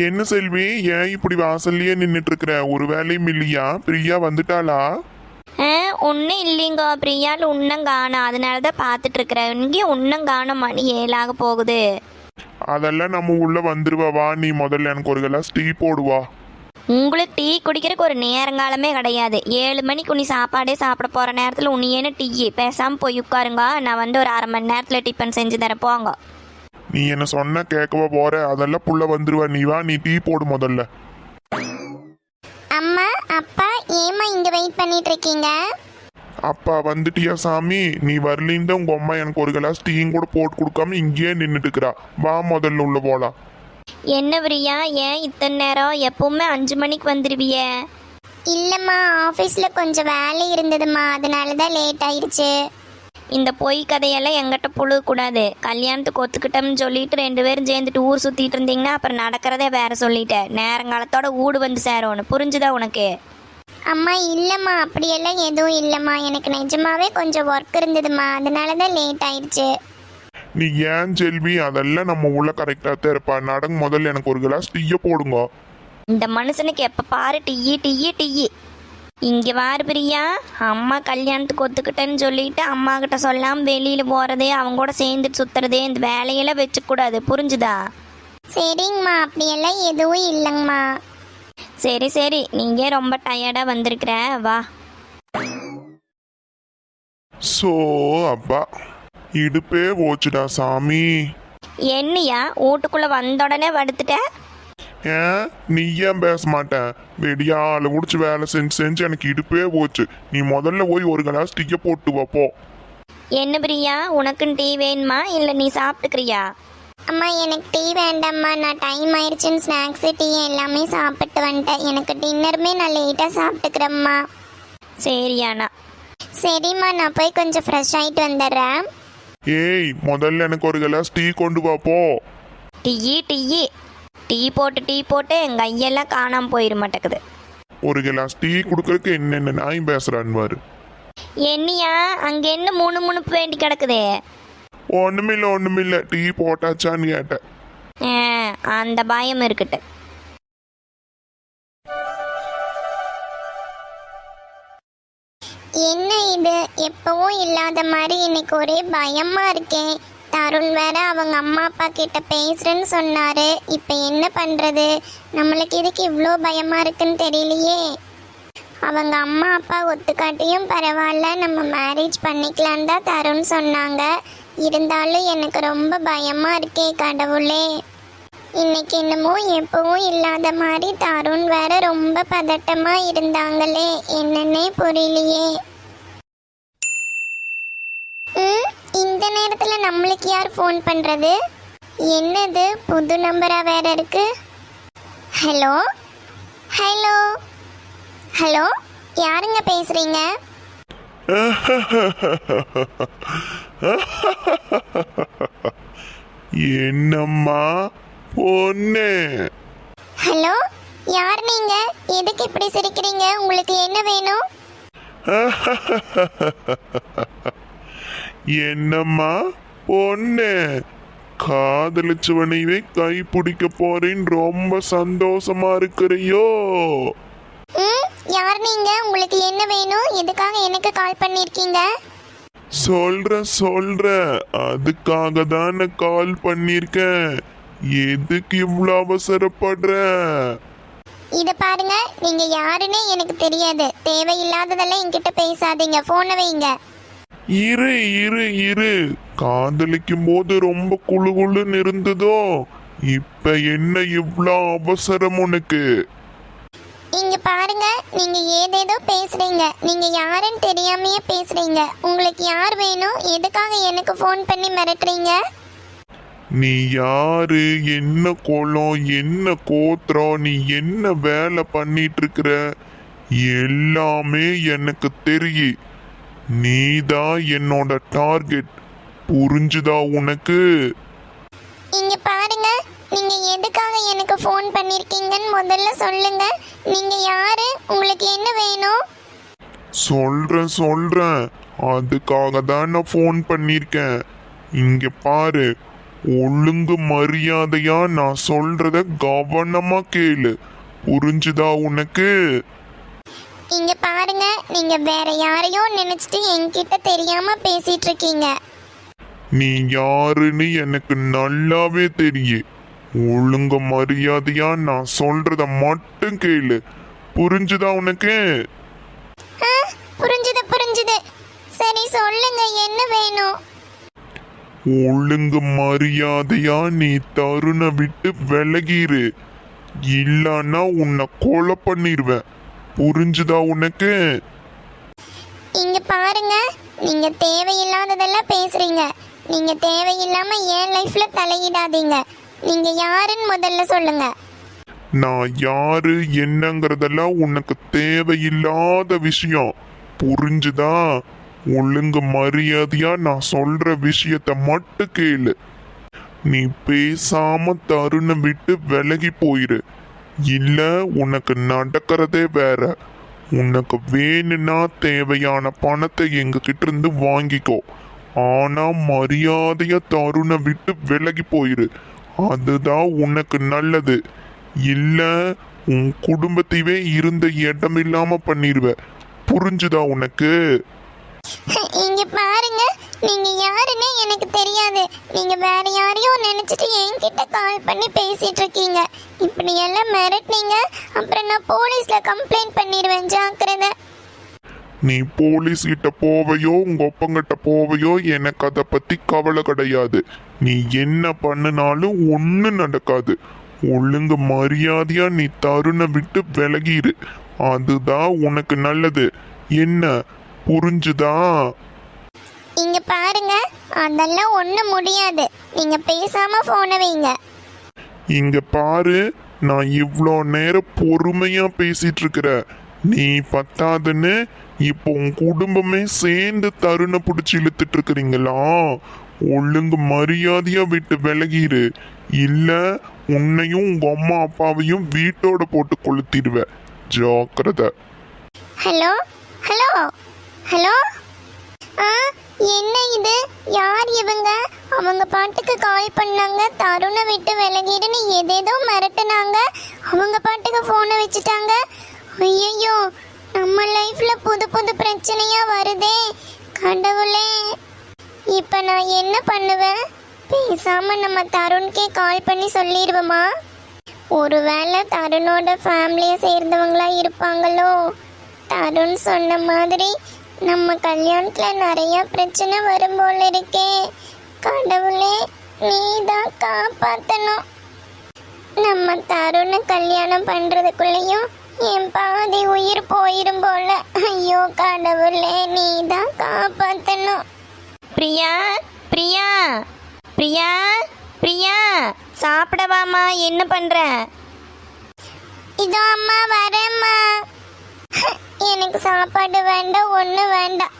என்ன செல்வி, ஏன் இப்படி வாசல்லயே நின்னுட்டு இருக்கிற? ஒரு வேலையும் இல்லையா? பிரியா வந்துட்டாளா? ஒன்றும் இல்லைங்கோ, பிரியால் உன்னும் காணும், அதனால தான் பார்த்துட்டு இருக்கிறேன். இங்கேயும் உன்னும் காணும், மணி 7 போகுது. அதெல்லாம் நம்ம உள்ள வந்துருவா. வா, நீ முதல்ல எனக்கு ஒரு கிளாஸ் டீ போடுவா. உங்களுக்கு டீ குடிக்கிறதுக்கு ஒரு நேரங்காலமே கிடையாது. 7 மணிக்கு உனி சாப்பாடே சாப்பிட போகிற நேரத்தில் உன்னியேன்னு டீ பேசாமல் போய் உட்காருங்க. நான் வந்து ஒரு 1/2 மணி நேரத்தில் டிஃபன் செஞ்சு தரேன், போங்க. நீ என்ன சொன்ன கேட்கவா போற? அதெல்லாம் புள்ள வந்துருவா. நீ வா, நீ டீ போடு முதல்ல. அம்மா, அப்பா, ஏமா இங்க வெயிட் பண்ணிட்டு இருக்கீங்க? அப்பா வந்துட்டியா சாமி? நீ வரலின்னு உங்க அம்மா எனக்கு ஒரு கிளாஸ் டீயும் கூட போட்டு கொடுக்காம இங்கேயே நின்றுட்டு இருக்கிறா. வா, முதல்ல உள்ள போலாம். என்ன பிரியா, ஏன் இத்தனை நேரம்? எப்பவுமே 5 மணிக்கு வந்துடுவியே. இல்லம்மா, ஆபீஸ்ல கொஞ்சம் வேலை இருந்ததுமா, அதனால தான் லேட் ஆயிடுச்சு. இந்த பொய் கதையெல்லாம் எங்கிட்ட புழுகக்கூடாது. கல்யாணத்துக்கு ஒத்துக்கிட்டோம்னு சொல்லிட்டு 2 பேரும் சேர்ந்துட்டு ஊர் சுற்றிட்டு இருந்தீங்கன்னா அப்புறம் நடக்கிறதே வேற சொல்லிட்டேன். நேரங்காலத்தோட ஊடு வந்து சேரும்னு புரிஞ்சுதா உனக்கு? அம்மா இல்லம்மா, அப்படியெல்லாம் எதுவும் இல்லம்மா. எனக்கு நிஜமாவே கொஞ்சம் ஒர்க் இருந்ததுமா, அதனால தான் லேட் ஆயிடுச்சு. நீ ஏன் செல்வி? அதெல்லாம் நம்ம உள்ள கரெக்டா தான் இருப்பா. நடங்க, முதல்ல எனக்கு ஒரு கிளாஸ் டீயை போடுங்க. இந்த மனுஷனுக்கு எப்போ பாரு டீயி டீயி டீயி. இங்கே வாரு பிரியா, அம்மா கல்யாணத்துக்கு ஒத்துக்கிட்டேன்னு சொல்லிட்டு அம்மா கிட்ட சொல்லாமல் வெளியில் போகிறதே, அவங்க கூட சேர்ந்துட்டு சுற்றுறதே, இந்த வேலையெல்லாம் வச்சுக்கூடாது, புரிஞ்சுதா? சரிங்கம்மா, அப்படியெல்லாம் எதுவும் இல்லைங்கம்மா. சரி சரி, நீங்கள் ரொம்ப டயர்டாக வந்திருக்கிற, வா. சோ அப்பா, இடுப்பே போச்சுடா சாமி. என்னையா வீட்டுக்குள்ளே வந்த உடனே படுத்துட்ட? ஏன் நீ ஏன் பேச மாட்டேன்? வெடியால முடிச்சு வேலை செஞ்சு செஞ்சு எனக்கு இடுப்பே போச்சு. நீ முதல்ல போய் ஒரு கிளாஸ் டீயை போட்டு வைப்போ. என்ன பிரியா, உனக்குன்னு டீ வேணுமா இல்லை நீ சாப்பிட்டுக்கிறியா? அம்மா, எனக்கு டீ வேண்டாம்மா. நான் டைம் ஆயிடுச்சுன்னு ஸ்நாக்ஸு டீ எல்லாமே சாப்பிட்டு வந்துட்டேன். எனக்கு டின்னருமே நான் லேட்டாக சாப்பிட்டுக்கிறேம்மா. சரியாண்ணா. சரிம்மா, நான் போய் கொஞ்சம் ஃப்ரெஷ் ஆகிட்டு வந்துடுறேன். ஏய், முதல்ல எனக்கு ஒரு கிளாஸ் டீ கொண்டு வாப்போ. டீ டீ டீ போட்டு எங்கள் ஐயெல்லாம் காணாமல் போயிட மாட்டேக்குது. ஒரு கிளாஸ் டீ கொடுக்கறதுக்கு என்னென்ன நாய் பேசுறான்னு பாரு. என்னையா அங்கே என்ன முணுமுணுப்பு வேண்டி கிடக்குதே? ஒண்ணுமில்ல, டீ போட்டாச்சான்னு கேட்டேன். அந்த பயம் இருக்கட்டு. என்ன இது, எப்பவும் இல்லாத மாதிரி இன்னைக்கு ஒரே பயமா இருக்கேன். தருண் வேற அவங்க அம்மா அப்பா கிட்ட பேசுறேன்னு சொன்னாரு. இப்ப என்ன பண்றது? நம்மளுக்கு இதுக்கு இவ்வளோ பயமா இருக்குன்னு தெரியலையே. அவங்க அம்மா அப்பா ஒத்துக்காட்டியும் பரவாயில்ல, நம்ம மேரேஜ் பண்ணிக்கலாம் தான் தருண் சொன்னாங்க. இருந்தாலும் எனக்கு ரொம்ப பயமா இருக்கே கடவுளே. இன்னைக்கு என்னமோ எப்பவும் இல்லாத மாதிரி தருண் வேற ரொம்ப பதட்டமா இருந்தாங்களே, என்னன்னே புரியலையே. இந்த நேரத்துல நம்மளுக்கு யார் ஃபோன் பண்றது? என்னது, புது நம்பரா வேற இருக்கு? ஹலோ ஹலோ ஹலோ, யாருங்க பேசுறீங்க? என்னம்மா பொண்ணு? ஹலோ, யார் நீங்க? எதுக்கு இப்படி சிரிக்கிறீங்க? உங்களுக்கு என்ன வேணும்? என்னம்மா பொண்ணு, காதலிச்சவனைவே கை பிடிக்க போறேன்னு ரொம்ப சந்தோஷமா இருக்கிறியோ? யார் நீங்க? உங்களுக்கு என்ன வேணும்? எதுக்காக எனக்கு கால் பண்ணிருக்கீங்க? சொல்றேன், அதுக்காக தான் நான் கால் பண்ணிருக்கேன். எதுக்கு இவ்வளவு அவசரப்படுற? இத பாருங்க, நீங்க யாருன்னே எனக்கு தெரியாது. தேவையில்லாததெல்லாம் என்கிட்ட பேசாதீங்க. போனை வைங்க. இரு, காதலிக்கும் போது ரொம்ப குளுகுளுன்னு இருந்ததோ, இப்ப என்ன இவ்வளோ அவசரம் உனக்கு? இங்க பாருங்க, நீங்க ஏதேதோ பேசுறீங்க. நீங்க யாருன்னு தெரியாமையே பேசுறீங்க. உங்களுக்கு யார் வேணும்? எதுக்காக எனக்கு ஃபோன் பண்ணி மிரட்டுறீங்க? நீ யாரு, என்ன கோலம், என்ன கோத்திரம், நீ என்ன வேலை பண்ணிட்டு இருக்கிற, எல்லாமே எனக்கு தெரியும். நீதான் என்னோட டார்கெட், புரிஞ்சுதா உனக்கு? இங்க பாருங்க, நீங்க எதுக்காக எனக்கு ஃபோன் பண்ணிருக்கீங்கன்னு முதல்ல சொல்லுங்க. நீங்க யாரு? உங்களுக்கு என்ன வேணும்? சொல்றேன், அதுக்காக தான் நான் ஃபோன் பண்ணிருக்கேன். இங்க பாரு, ஒழுங்கு மரியாதையா நான் சொல்றத கவனமா கேளு. புரிஞ்சுதா உனக்கு? இங்க பாருங்க, நீங்க வேற யாரையோ நினைச்சிட்டு என்கிட்ட தெரியாம பேசிட்டு இருக்கீங்க. நீ யாருன்னு எனக்கு நல்லாவே தெரியும். ஒழுங்கு மரியாதையா நான் சொல்றத மட்டும் கேளு. புரிஞ்சுதா உனக்கு? ஆ, புரிஞ்சுது. சரி சொல்லுங்க, என்ன வேணும்? ஒழுங்கு மரியாதையா நீ தருணை விட்டு விலகிரு. இல்லன்னா உன்னை கொலை பண்ணிடுவேன். புரிஞ்சுதா உனக்கு? இங்க பாருங்க, நீங்க தேவையில்லாததெல்லாம் பேசுறீங்க. நீங்க தேவையில்லாம என் லைஃப்ல தலையிடாதீங்க. நீங்க யாருன்னு முதல்ல சொல்லுங்க. நான் யாரு என்னங்கிறதெல்லாம் உனக்கு தேவையில்லாத விஷயம். புரிஞ்சுதா? ஒழுங்கு மரியாதையா நான் சொல்ற விஷயத்த மட்டும் கேளு. நீ பேசாம தருணை விட்டு விலகி போயிரு. இல்ல உனக்கு நடக்கிறதே வேற. உனக்கு வேணும்னா தேவையான பணத்தை எங்க கிட்ட இருந்து வாங்கிக்கோ. ஆனா மரியாதையா தருணை விட்டு விலகி போயிரு. அதுதான் உனக்கு நல்லது. இல்ல உன் குடும்பத்தையே இருந்த இடம் இல்லாம பண்ணிடுவ. புரிஞ்சுதா உனக்கு? இங்க பாருங்க, நீங்க யாருன்னே எனக்கு தெரியாது. நீங்க வேற யாரையோ நினைச்சிட்டு என்கிட்ட கால் பண்ணி பேசிட்டு இருக்கீங்க. இப்படி எல்லாம் மிரட்டினீங்க, அப்புறம் நான் போலீஸ்ல கம்ப்ளைண்ட் பண்ணிடுவேன். ஜாக்கிரதை. நீ போலீஸ் கிட்ட போவையோ உங்க ஒப்பங்கிட்ட போவையோ எனக்கு அதை பத்தி கவலை கிடையாது. நீ என்ன பண்ணினாலும் ஒன்றும் நடக்காது. ஒழுங்கு மரியாதையா நீ தருணை விட்டு விலகிரு. அதுதான் உனக்கு நல்லது. என்ன புரிஞ்சுதா? இங்க பாருங்க, அதெல்லாம் ஒண்ணும் முடியாது. நீங்க பேசாம போன வைங்க. இங்க பாரு, நான் இவ்வளோ நேரம் பொறுமையா பேசிட்டு இருக்கிற. நீ பத்தாதுன்னு இப்போ உன் குடும்பமே சேர்ந்து தருணை பிடிச்சி இழுத்துட்டு இருக்கிறீங்களா? ஒழுங்கு மரியாதையா விட்டு விலகிரு. இல்ல உன்னையும் உங்க அம்மா அப்பாவையும் வீட்டோட போட்டு கொளுத்திடுவ. ஜாக்கிரதை. Hello hello hello. ஆ, என்ன இது? யார் இவங்க? அவங்க பாட்டுக்கு கால் பண்ணாங்க, தருணை விட்டு விலகிடுன்னு ஏதேதோ மிரட்டுனாங்க. அவங்க பாட்டுக்கு போனை வச்சுட்டாங்க. ஐயோ, நம்ம லைஃப்ல புது புது பிரச்சனையா வருதே கடவுளே. இப்ப நான் என்ன பண்ணுவேன்? பேசாம நம்ம தருண்கே கால் பண்ணி சொல்லிடுவோமா? ஒருவேளை தருணோட ஃபேமிலியை சேர்ந்தவங்களா இருப்பாங்களோ? தருண் சொன்ன மாதிரி நம்ம கல்யாணத்துல நிறைய பிரச்சனை வரும் போல இருக்கே. கடவுளே, நீ தான் காப்பாத்தணும். நம்ம தருணை கல்யாணம் பண்றதுக்குள்ளேயும் என் பாதி உயிர் போயிரும் போல. ஐயோ கடவுளே, நீ தான் காப்பாத்தணும். பிரியா பிரியா பிரியா பிரியா, சாப்பிடவாமா? என்ன பண்ற? இதோ அம்மா வரேம்மா. எனக்கு சாப்பாடு வேண்டாம், ஒன்றும் வேண்டாம்.